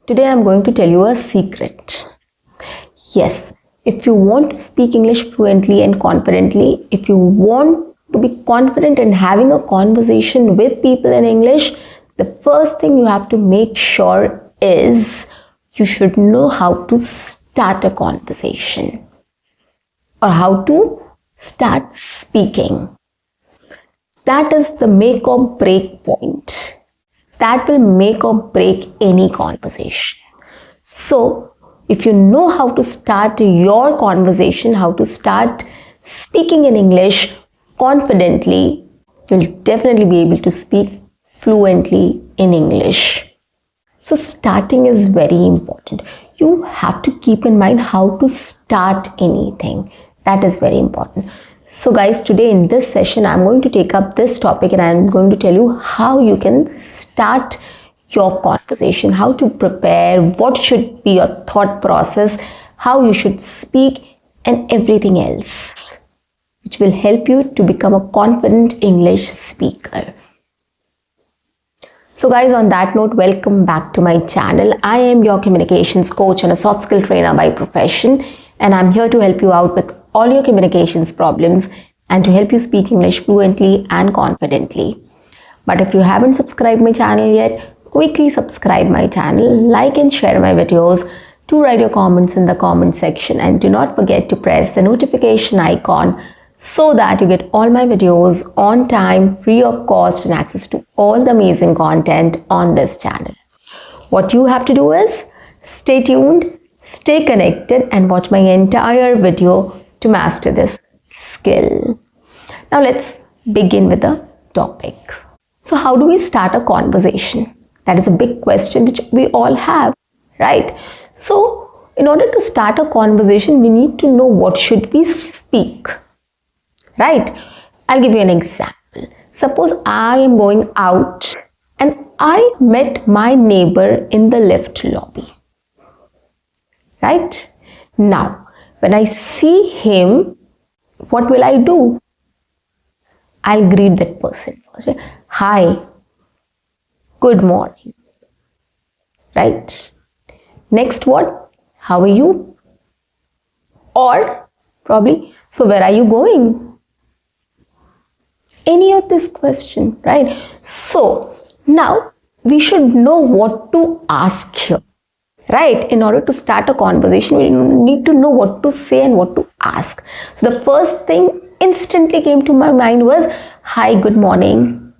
Today I'm going to tell you a secret. Yes, if you want to speak English fluently and confidently, if you want to be confident in having a conversation with people in English, the first thing you have to make sure is you should know how to start a conversation or how to start speaking. That is the make or break point. That will make or break any conversation. So, if you know how to start your conversation, how to start speaking in English confidently, you'll definitely be able to speak fluently in English. So, starting is very important. You have to keep in mind how to start anything. That is very important. So guys, today in this session, I'm going to take up this topic and I'm going to tell you how you can start your conversation, how to prepare, what should be your thought process, how you should speak and everything else, which will help you to become a confident English speaker. So guys, on that note, welcome back to my channel. I am your communications coach and a soft skill trainer by profession, and I'm here to help you out with all your communications problems and to help you speak English fluently and confidently. But if you haven't subscribed my channel yet, quickly subscribe my channel, like and share my videos, do write your comments in the comment section, and do not forget to press the notification icon so that you get all my videos on time, free of cost, and access to all the amazing content on this channel. What you have to do is stay tuned, stay connected, and watch my entire video to master this skill. Now let's begin with the topic. So how do we start a conversation? That is a big question which we all have, right? So in order to start a conversation, we need to know what should we speak, right? I'll give you an example. Suppose I am going out and I met my neighbor in the lift lobby, right? Now, when I see him, what will I do? I'll greet that person first. Hi, good morning, right? Next, what? How are you? Or probably, so where are you going? Any of this question, right? So now we should know what to ask here. Right? In order to start a conversation, we need to know what to say and what to ask. So the first thing instantly came to my mind was, hi, good morning.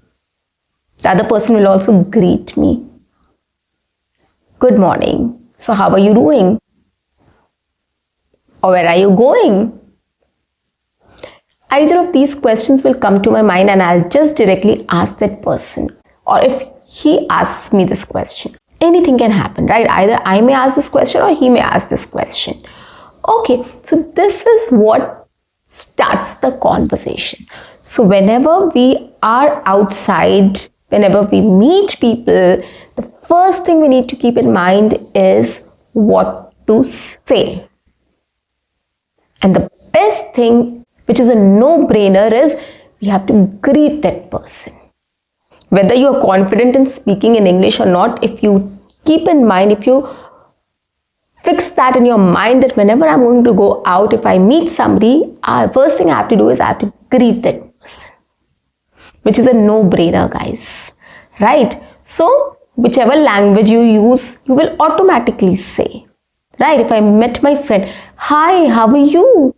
The other person will also greet me. Good morning. So how are you doing? Or where are you going? Either of these questions will come to my mind and I'll just directly ask that person. Or if he asks me this question. Anything can happen, right? Either I may ask this question or he may ask this question. Okay, so this is what starts the conversation. So whenever we are outside, whenever we meet people, the first thing we need to keep in mind is what to say. And the best thing, which is a no-brainer, is we have to greet that person. Whether you are confident in speaking in English or not, if you keep in mind, if you fix that in your mind that whenever I'm going to go out, if I meet somebody, first thing I have to do is I have to greet that person, which is a no-brainer, guys, right? So whichever language you use, you will automatically say, right? If I met my friend, hi, how are you?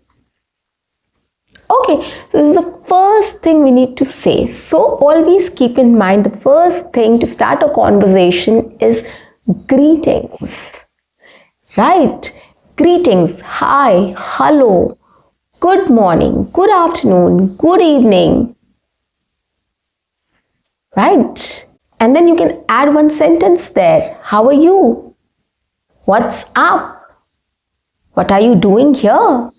Okay, so this is the first thing we need to say. So always keep in mind the first thing to start a conversation is greetings, right? Greetings, hi, hello, good morning, good afternoon, good evening, right? And then you can add one sentence there. How are you? What's up? What are you doing here?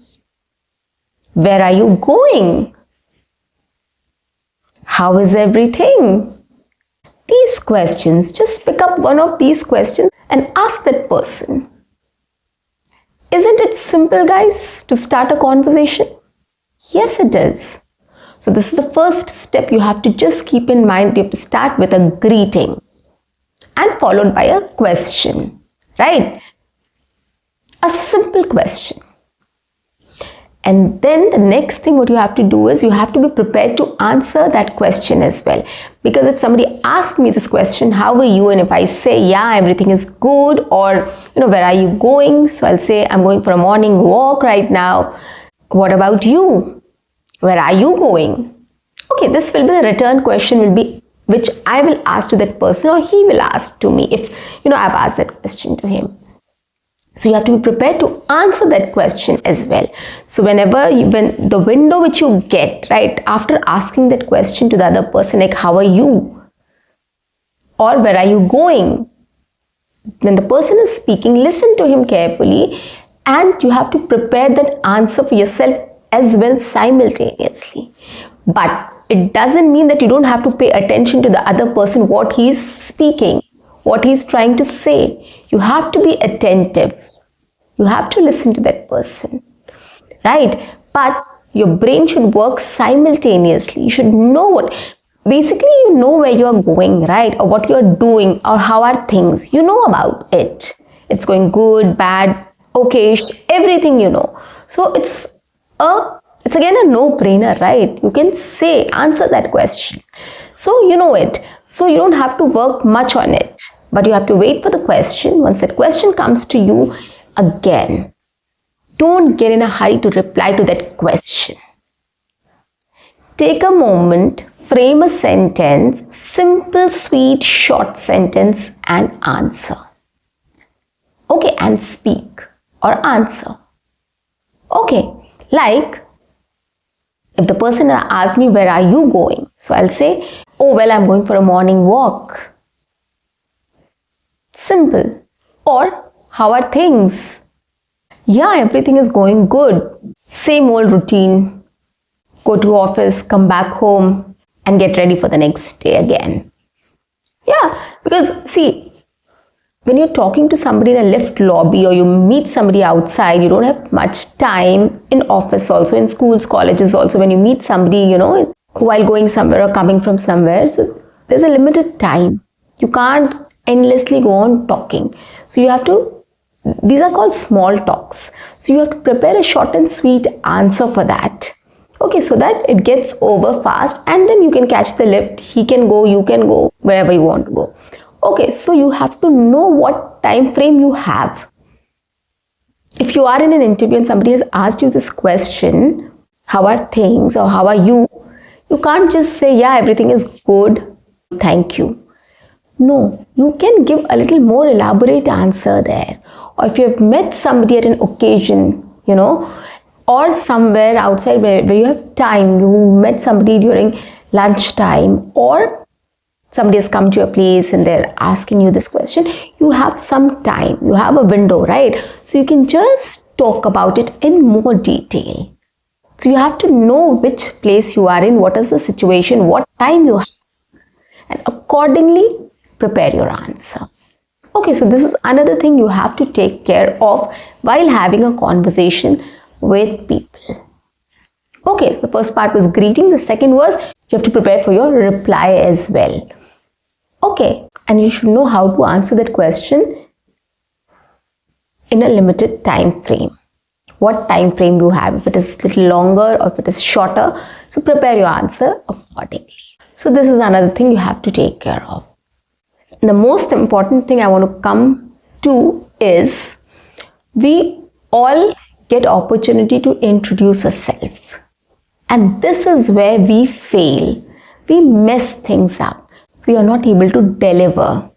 Where are you going? How is everything? These questions, just pick up one of these questions and ask that person. Isn't it simple, guys, to start a conversation? Yes, it is. So this is the first step you have to just keep in mind. You have to start with a greeting and followed by a question. right? A simple question. And then the next thing what you have to do is you have to be prepared to answer that question as well. Because if somebody asks me this question, how are you? And if I say, yeah, everything is good, or, where are you going? So I'll say, I'm going for a morning walk right now. What about you? Where are you going? Okay, this will be the return question will be which I will ask to that person or he will ask to me if, I've asked that question to him. So you have to be prepared to answer that question as well. So when the window which you get, right, after asking that question to the other person, like, how are you? Or where are you going? When the person is speaking, listen to him carefully and you have to prepare that answer for yourself as well simultaneously. But it doesn't mean that you don't have to pay attention to the other person, what he is speaking, what he is trying to say. You have to be attentive. You have to listen to that person, right? But your brain should work simultaneously. You should know basically you know where you are going, right? Or what you're doing, or how are things. You know about it. It's going good, bad, okay, everything you know. So it's again a no-brainer, right? You can answer that question. So you know it. So you don't have to work much on it. But you have to wait for the question. Once that question comes to you, again, don't get in a hurry to reply to that question. Take a moment, frame a sentence, simple, sweet, short sentence and answer. Okay, and speak or answer. Okay, like if the person asks me, where are you going? So I'll say, oh, well, I'm going for a morning walk. Simple. Or, how are things? Yeah, everything is going good. Same old routine. Go to office, come back home and get ready for the next day again. Yeah, because see, when you're talking to somebody in a lift lobby or you meet somebody outside, you don't have much time. In office also, in schools, colleges also, when you meet somebody, while going somewhere or coming from somewhere, so there's a limited time. You can't endlessly go on talking. So you have to, these are called small talks. So you have to prepare a short and sweet answer for that. Okay, so that it gets over fast and then you can catch the lift. He can go, you can go, wherever you want to go. Okay, so you have to know what time frame you have. If you are in an interview and somebody has asked you this question, how are things or how are you? You can't just say, yeah, everything is good, thank you. No, you can give a little more elaborate answer there. Or if you have met somebody at an occasion, or somewhere outside where you have time, you met somebody during lunchtime, or somebody has come to your place and they're asking you this question, you have some time, you have a window, right? So you can just talk about it in more detail. So you have to know which place you are in, what is the situation, what time you have, and accordingly prepare your answer. Okay, so this is another thing you have to take care of while having a conversation with people. Okay, so the first part was greeting. The second was you have to prepare for your reply as well. Okay, and you should know how to answer that question in a limited time frame. What time frame you have, if it is a little longer or if it is shorter. So prepare your answer accordingly. So this is another thing you have to take care of. The most important thing I want to come to is we all get opportunity to introduce ourselves. And this is where we fail. We mess things up. We are not able to deliver.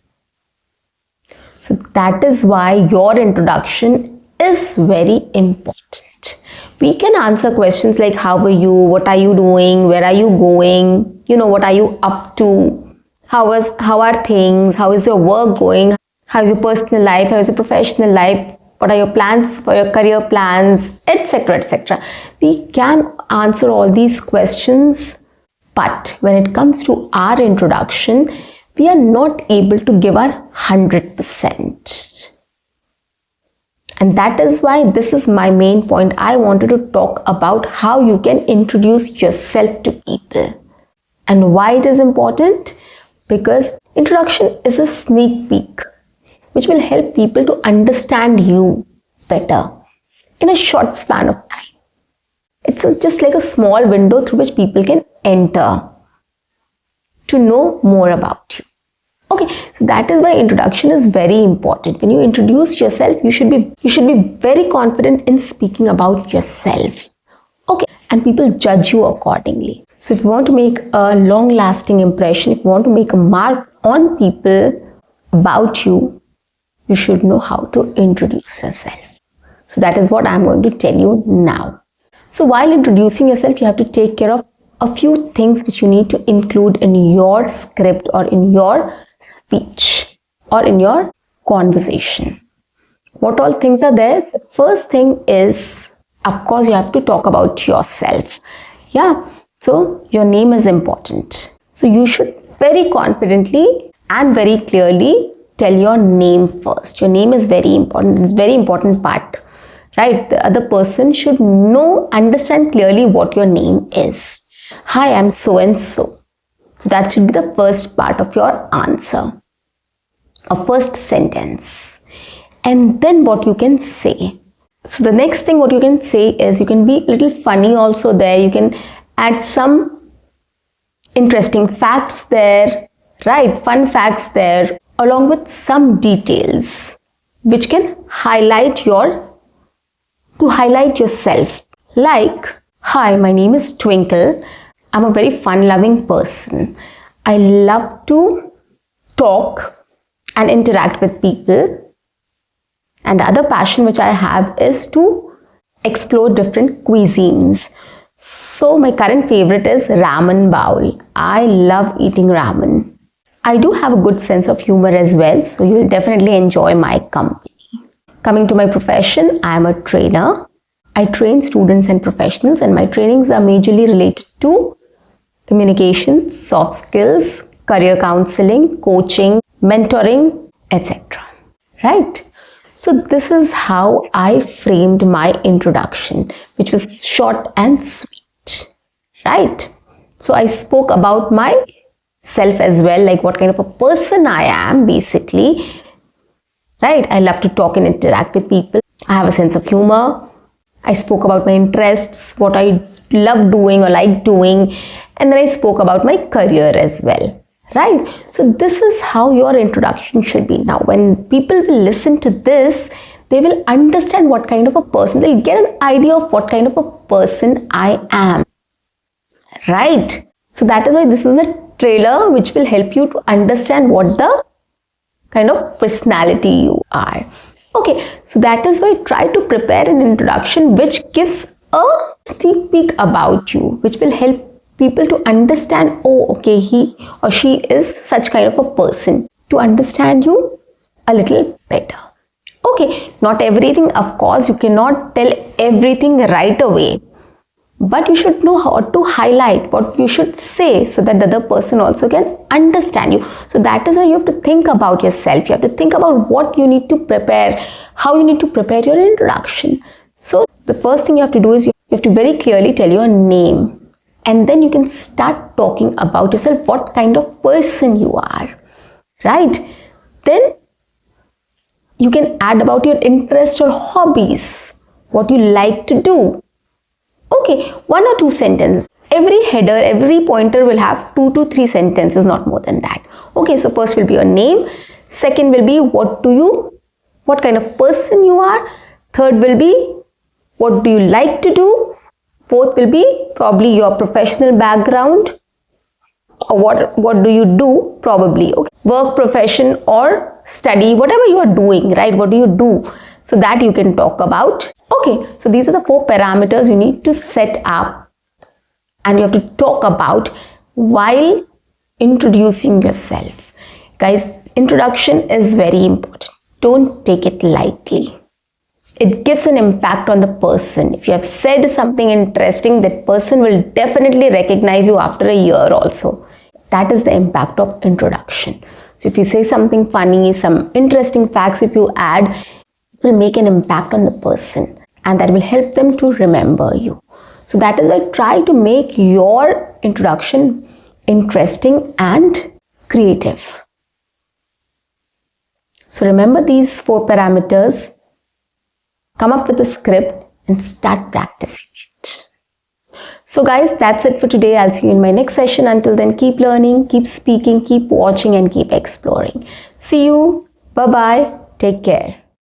So that is why your introduction is very important. We can answer questions like how are you, what are you doing, where are you going, what are you up to, how are things, how is your work going, how is your personal life, how is your professional life, what are your plans for your career plans, etc., etc. We can answer all these questions, but when it comes to our introduction, we are not able to give our 100%. And that is why this is my main point. I wanted to talk about how you can introduce yourself to people. And why it is important? Because introduction is a sneak peek. which will help people to understand you better in a short span of time. It's just like a small window through which people can enter to know more about you. Okay, so that is why introduction is very important. When you introduce yourself, you should be very confident in speaking about yourself. Okay, and people judge you accordingly. So if you want to make a long-lasting impression, if you want to make a mark on people about you, you should know how to introduce yourself. So that is what I'm going to tell you now. So while introducing yourself, you have to take care of a few things which you need to include in your script or in your speech or in your conversation. What all things are there? The first thing is, of course, you have to talk about yourself. Yeah, so your name is important. So you should very confidently and very clearly tell your name first. Your name is very important. It's a very important part, right? The other person should understand clearly what your name is. Hi, I'm so and so. So that should be the first part of your answer, a first sentence. And then what you can say. So the next thing what you can say is, you can be a little funny also there. You can add some interesting facts there, right? Fun facts there, along with some details which can highlight yourself. Like, hi, my name is Twinkle. I'm a very fun-loving person. I love to talk and interact with people. And the other passion which I have is to explore different cuisines. So my current favorite is ramen bowl. I love eating ramen. I do have a good sense of humor as well, so you will definitely enjoy my company. Coming to my profession, I am a trainer. I train students and professionals, and my trainings are majorly related to communication, soft skills, career counseling, coaching, mentoring, etc. Right? So this is how I framed my introduction, which was short and sweet. Right? So I spoke about myself as well, like what kind of a person I am basically. Right? I love to talk and interact with people. I have a sense of humor. I spoke about my interests, what I love doing or like doing, and then I spoke about my career as well, right? So this is how your introduction should be. Now, when people will listen to this, they will understand what kind of a person, they'll get an idea of what kind of a person I am, right? So that is why this is a trailer which will help you to understand what the kind of personality you are. Okay, so that is why try to prepare an introduction which gives a sneak peek about you, which will help people to understand, oh, okay, he or she is such kind of a person, to understand you a little better. Okay, not everything, of course, you cannot tell everything right away, but you should know how to highlight what you should say so that the other person also can understand you. So that is why you have to think about yourself. You have to think about what you need to prepare, how you need to prepare your introduction. So the first thing you have to do is you have to very clearly tell your name, and then you can start talking about yourself, what kind of person you are, right? Then you can add about your interests or hobbies, what you like to do. Okay, 1 or 2 sentences. Every header, every pointer will have 2 to 3 sentences, not more than that. Okay, so first will be your name. Second will be what kind of person you are. Third will be what do you like to do. Fourth will be probably your professional background, or what do you do probably. Okay, work, profession or study, whatever you are doing, right? What do you do? So that you can talk about. Okay, so these are the 4 parameters you need to set up and you have to talk about while introducing yourself. Guys, introduction is very important. Don't take it lightly. It gives an impact on the person. If you have said something interesting, that person will definitely recognize you after a year also. That is the impact of introduction. So if you say something funny, some interesting facts if you add, it will make an impact on the person and that will help them to remember you. So that is why try to make your introduction interesting and creative. So remember these 4 parameters, come up with a script and start practicing it. So guys, that's it for today. I'll see you in my next session. Until then, keep learning, keep speaking, keep watching and keep exploring. See you. Bye-bye. Take care.